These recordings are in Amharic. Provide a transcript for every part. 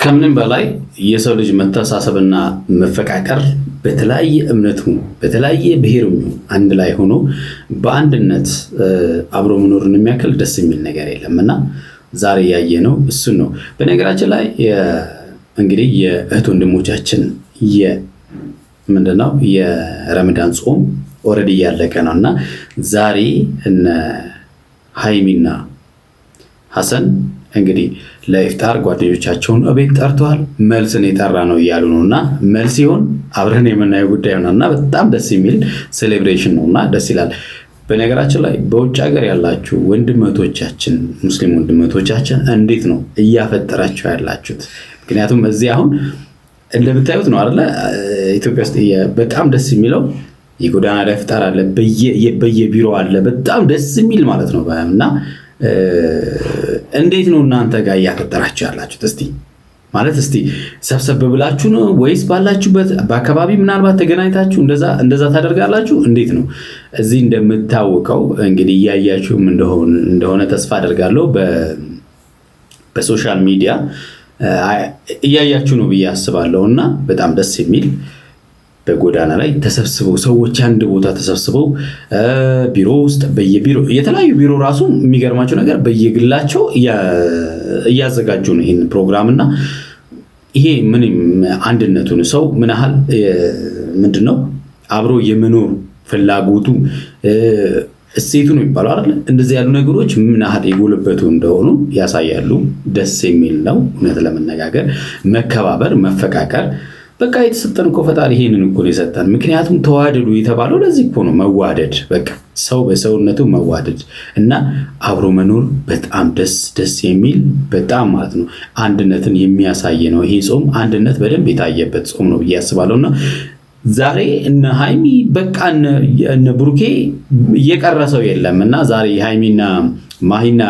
ከምንም በላይ የሰው ልጅ መተሳሰብና መፈቃቀር በተለያየ እምነቱ በተለያየ ብሔሩ አንድ ላይ ሆኖ በአንድነት አብሮ መኖርን የሚያክል ደስ የሚል ነገር የለምና ዛሬ ያየነው እሱን ነው። በነገራችን ላይ እንግዲህ የእህት ወንድሞቻችን ምንድነው የረመዳን ጾም ኦሬዲ ያለቀ ነውና ዛሬ እነ ሃይሚና ሐሰን እንግዲህ ለኢፍጣር ጓደኞቻቸውን እቤት ጠርተዋል። መልስን የጠራ ነው እያሉ ነውና መልስ ይሆን አብረን የምናየው ጉዳይ ነውና በጣም ደስ የሚል ሴሌብሬሽን ነውና ደስ ይላል። በነገራችን ላይ በውጭ ሀገር ያላችሁ ወንድሞቻችን ሙስሊም ወንድሞቻችን እንዴት ነው እያፈጠራችሁ ያላችሁት? ምክንያቱም እዚህ አሁን እንደምታዩት ነው አይደለ? ኢትዮጵያ ውስጥ በጣም ደስ የሚለው የጎዳና ላይ ኢፍጣር አለ፣ በየቢሮ አለ። በጣም ደስ የሚል ማለት ነው እና እንዴት ነው እናንተ ጋር እያፈጠራችሁ ያላችሁት? እስቲ ሰብሰብ ብላችሁ ነው ወይስ ባላችሁበት በአካባቢ ምናልባት ተገናኝታችሁ እንደዛ ታደርጋላችሁ? እንዴት ነው? እዚህ እንደምታወቀው እንግዲህ እያያችሁም እንደሆነ ተስፋ አደርጋለሁ በሶሻል ሚዲያ እያያችሁ ነው ብዬ አስባለሁና በጣም ደስ የሚል በጎዳና ላይ ተሰብስበው ሰዎች አንድ ቦታ ተሰብስበው ቢሮ ውስጥ በየቢሮ የተለያዩ ቢሮ ራሱ የሚገርማቸው ነገር በየግላቸው እያዘጋጁ ነው ይሄን ፕሮግራምና ይሄ ምንም አንድነቱን ሰው ምን ያህል ምንድነው አብሮ የመኖር ፍላጎቱ እሴቱ ነው የሚባለው አይደል? እንደዚህ ያሉ ነገሮች ምን ያህል የጎለበቱ እንደሆኑ ያሳያሉ። ደስ የሚል ነው እውነት ለመነጋገር መከባበር፣ መፈቃቀር በቃ የተሰጠን እኮ ፈጣሪ ይሄንን እኮ ነው የሰጠን። ምክንያቱም ተዋደዱ የተባለው ለዚህ እኮ ነው። መዋደድ በቃ ሰው በሰውነቱ መዋደድ እና አብሮ መኖር በጣም ደስ የሚል በጣም ማለት ነው አንድነትን የሚያሳይ ነው። ይሄ ጾም አንድነት በደንብ የታየበት ጾም ነው ብዬ አስባለሁና ዛሬ እነ ሃይሚ በቃ እነ ብሩኬ እየቀረሰው የለምና ዛሬ ሃይሚና ማሂና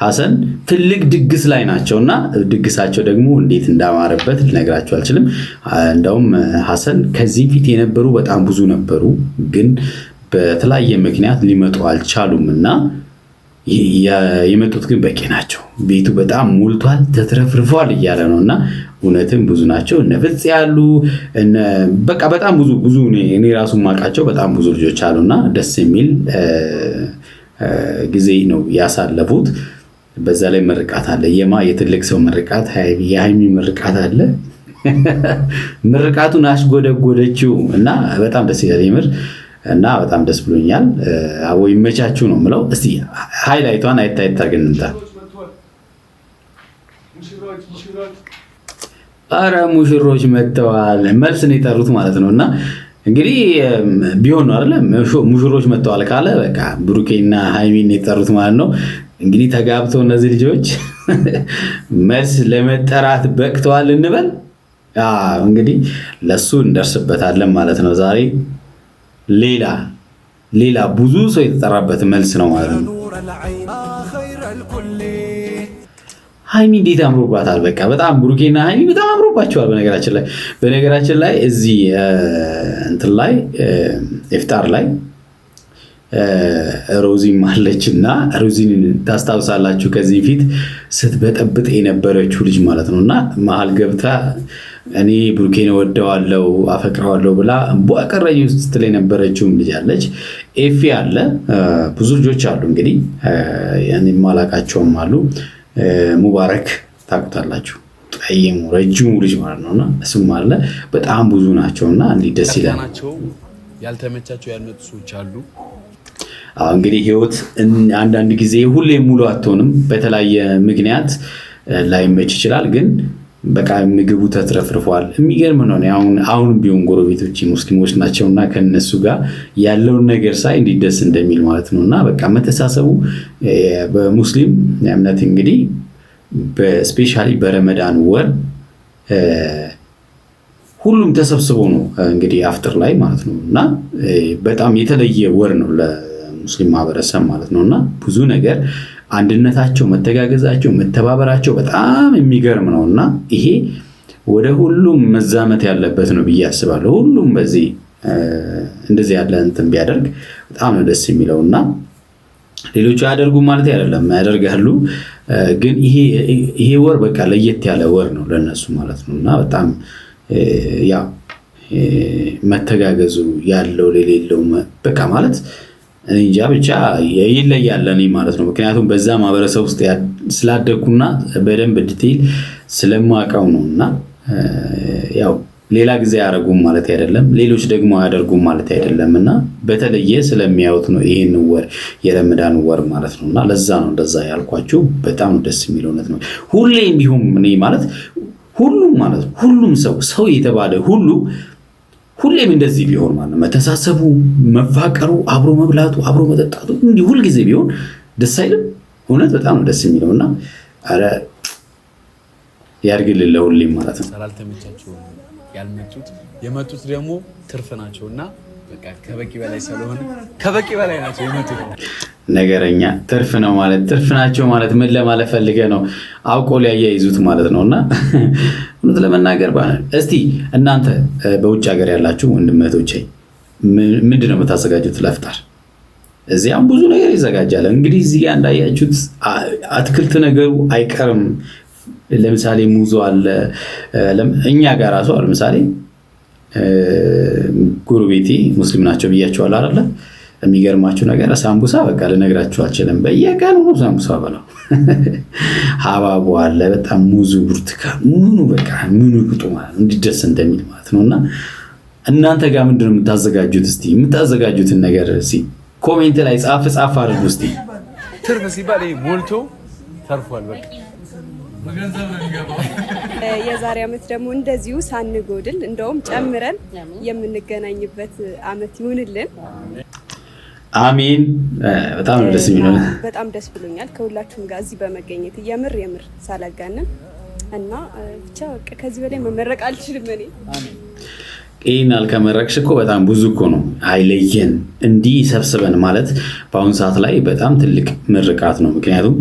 ሐሰን ትልቅ ድግስ ላይ ናቸውና ድግሳቸው ደግሞ እንዴት እንዳማረበት ልነግራችሁ አልችልም። እንደውም ሐሰን ከዚህ ፊት የነበሩ በጣም ብዙ ነበሩ፣ ግን በተለያየ ምክንያት ሊመጡ አልቻሉምና የመጡት ግን በቂ ናቸው። ቤቱ በጣም ሞልቷል፣ ተትረፍርፏል እያለ ነውና እውነትም ብዙ ናቸው። እነ ፍጽ ያሉ በቃ በጣም ብዙ እኔ ራሱ ማቃቸው በጣም ብዙ ልጆች አሉና ደስ የሚል ጊዜ ነው ያሳለፉት። በዛ ላይ ምርቃት አለ። የትልቅ ሰው ምርቃት የሃይሚ ምርቃት አለ። ምርቃቱን አሽጎደጎደችው እና በጣም ደስ ይላል ይምር እና በጣም ደስ ብሎኛል። አዎ ይመቻችሁ ነው የምለው። እስቲ ሃይላይቷን አይታይታርገን እንታ አረ ሙሽሮች መጥተዋል። መልስ ነው የጠሩት ማለት ነውና እንግዲህ ቢሆን ነው አይደል? ሙሽሮች መጥተዋል ካለ በቃ ብሩኬና ሃይሚን የጠሩት ማለት ነው። እንግዲህ ተጋብተው እነዚህ ልጆች መልስ ለመጠራት በቅተዋል እንበል። እንግዲህ ለሱ እንደርስበታለን ማለት ነው። ዛሬ ሌላ ብዙ ሰው የተጠራበት መልስ ነው ማለት ነው። ሃይሚ እንዴት አምሮባታል! በቃ በጣም ብሩኬና ሃይሚ በጣም አምሮባቸዋል። በነገራችን ላይ እዚህ እንትን ላይ ኢፍጣር ላይ ሮዚም አለችና ሮዚን ታስታውሳላችሁ? ከዚህ ፊት ስትበጠብጥ የነበረችው ልጅ ማለት ነውና መሀል ገብታ እኔ ብሩኬን ወደዋለሁ አፈቅረዋለሁ ብላ በቀረኝ ስትል የነበረችው ልጅ አለች። ኤፊ አለ፣ ብዙ ልጆች አሉ። እንግዲህ ያኔ ማላቃቸውም አሉ። ሙባረክ ታውቁታላችሁ፣ ጠይሙ ረጅሙ ልጅ ማለት ነውና እሱም አለ። በጣም ብዙ ናቸውና እንዴ ደስ ይላል። ያልተመቻቸው ያልመጡ ሰዎች አሉ። እንግዲህ ህይወት አንዳንድ ጊዜ ሁሌ ሙሉ አትሆንም። በተለያየ ምክንያት ላይመች ይችላል። ግን በቃ ምግቡ ተትረፍርፏል። የሚገርም ነው። አሁን ቢሆን ጎረቤቶች ሙስሊሞች ናቸውና ከነሱ ጋር ያለውን ነገር ሳይ እንዴት ደስ እንደሚል ማለት ነውና በቃ መተሳሰቡ በሙስሊም እምነት እንግዲህ በስፔሻሊ በረመዳን ወር ሁሉም ተሰብስቦ ነው እንግዲህ አፍጥር ላይ ማለት ነውና በጣም የተለየ ወር ነው ለሙስሊም ማህበረሰብ ማለት ነውና ብዙ ነገር አንድነታቸው፣ መተጋገዛቸው፣ መተባበራቸው በጣም የሚገርም ነውና ይሄ ወደ ሁሉም መዛመት ያለበት ነው ብዬ አስባለሁ። ሁሉም በዚህ እንደዚህ ያለ እንትን ቢያደርግ በጣም ነው ደስ የሚለውና ሌሎቹ ያደርጉ ማለት አይደለም ያደርጋሉ ግን ይሄ ወር በቃ ለየት ያለ ወር ነው ለነሱ ማለት ነውና በጣም ያ መተጋገዙ ያለው ለሌለው በቃ ማለት እንጃ ብቻ ይለያል ለኔ ማለት ነው ምክንያቱም በዛ ማህበረሰብ ውስጥ ስላደኩና በደንብ ዲቴል ስለማውቀው ነውና ያው ሌላ ጊዜ ያደርጉም ማለት አይደለም ሌሎች ደግሞ ያደርጉም ማለት አይደለምና በተለየ ስለሚያዩት ነው ይሄን ወር የረመዳን ወር ማለት ነውና ለዛ ነው እንደዛ ያልኳችሁ በጣም ደስ የሚለው ነው ሁሌም ቢሆን እኔ ማለት ሁሉም ሰው የተባለ ሁሌም እንደዚህ ቢሆን ማለት ነው መተሳሰቡ መፋቀሩ አብሮ መብላቱ አብሮ መጠጣቱ እንዲህ ሁሉ ጊዜ ቢሆን ደስ አይልም እውነት በጣም ደስ የሚለውና አረ ያርግልኝ ለሁሌም ማለት ነው ስላልተመቻቸው ያልመጡት የመጡት ደግሞ ትርፍ ናቸውና በቃ ከበቂ በላይ ስለሆነ ከበቂ በላይ ናቸው የመጡት ነገረኛ ትርፍ ናቸው ማለት ምን ለማለት ፈልገ ነው አውቆ ሊያያይዙት ማለት ነውና እውነት ለመናገር እስቲ እናንተ በውጭ ሀገር ያላችሁ ወንድሞቼ ምንድነው የምታዘጋጁት ለፍጣር እዚያም ብዙ ነገር ይዘጋጃል እንግዲህ እዚህ ጋር እንዳያችሁት አትክልት ነገሩ አይቀርም ለምሳሌ ሙዞ አለ እኛ ጋር ራሱ ለምሳሌ ጎረቤቴ ሙስሊም ናቸው ብያቸዋል አይደል የሚገርማችሁ ነገር ሳምቡሳ በቃ ልነግራችሁ አልችልም በየቀኑ ነው ሳምቡሳ በለው ሐባቡ አለ በጣም ሙዙ ብርቱካን ምኑ ቅጡ ማለት እንዲደስ እንደሚል ማለት ነውና እናንተ ጋር ምንድነው የምታዘጋጁት እስቲ የምታዘጋጁትን ነገር እስቲ ኮሜንት ላይ ጻፍ አድርጉ እስቲ ትርፍ ሲባል ሞልቶ ተርፏል በቃ የዛሬ አመት ደግሞ እንደዚሁ ሳንጎድል እንደውም ጨምረን የምንገናኝበት አመት ይሁንልን አሜን በጣም ደስ የሚለው በጣም ደስ ብሎኛል ከሁላችሁም ጋር እዚህ በመገኘት የምር ሳላጋነን እና ብቻ ከዚህ በላይ መመረቅ አልችልም እኔ ይሄናል ከመረቅሽ እኮ በጣም ብዙ እኮ ነው አይለየን እንዲህ ሰብስበን ማለት በአሁን ሰዓት ላይ በጣም ትልቅ ምርቃት ነው ምክንያቱም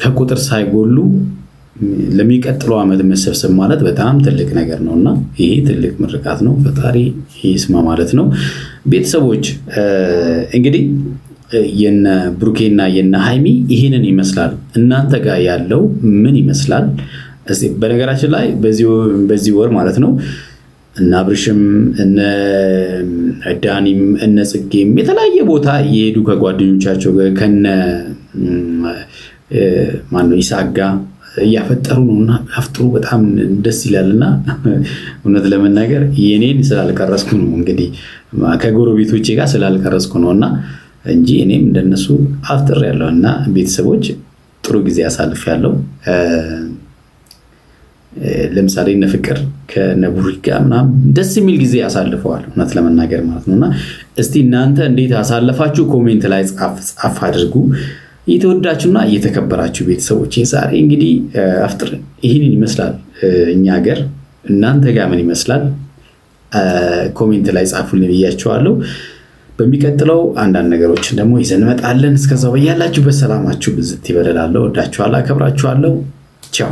ከቁጥር ሳይጎሉ ለሚቀጥለው አመት መሰብሰብ ማለት በጣም ትልቅ ነገር ነውና ይሄ ትልቅ ምርቃት ነው ፈጣሪ ይስማ ማለት ነው ቤተሰቦች እንግዲህ የነ ብሩኬና የነ ሃይሚ ይሄንን ይመስላል እናንተ ጋር ያለው ምን ይመስላል እስቲ በነገራችን ላይ በዚህ ወር ማለት ነው እና አብርሽም እነ ዳኒም እነ ጽጌም የተለያየ ቦታ እየሄዱ ከጓደኞቻቸው ጋር ከነ ማነው ይሳጋ እያፈጠሩ ነውና አፍጥሩ በጣም ደስ ይላልና እውነት ለመናገር የኔን ስላልቀረስኩ ነው እንግዲህ ከጎረቤቶቼ ጋር ስላልቀረስኩ ነውና እንጂ እኔም እንደነሱ አፍጥር ያለውና ቤተሰቦች ጥሩ ጊዜ አሳልፊያለሁ ለምሳሌ እነ ፍቅር ከነቡሪ ጋር ምናምን ደስ የሚል ጊዜ አሳልፈዋል እውነት ለመናገር ማለት ነውና እስቲ እናንተ እንዴት አሳልፋችሁ ኮሜንት ላይ ጻፍ አድርጉ የተወዳችሁና የተከበራችሁ ቤተሰቦች ዛሬ እንግዲህ አፍጥር ይሄንን ይመስላል እኛ ሀገር እናንተ ጋር ምን ይመስላል ኮሜንት ላይ ጻፉልኝ ብያችኋለሁ በሚቀጥለው አንዳንድ ነገሮችን ደግሞ ይዘን እንመጣለን እስከዛው በያላችሁበት ሰላማችሁ ብዝት ይበለላለሁ ወዳችኋለሁ አከብራችኋለሁ ቻው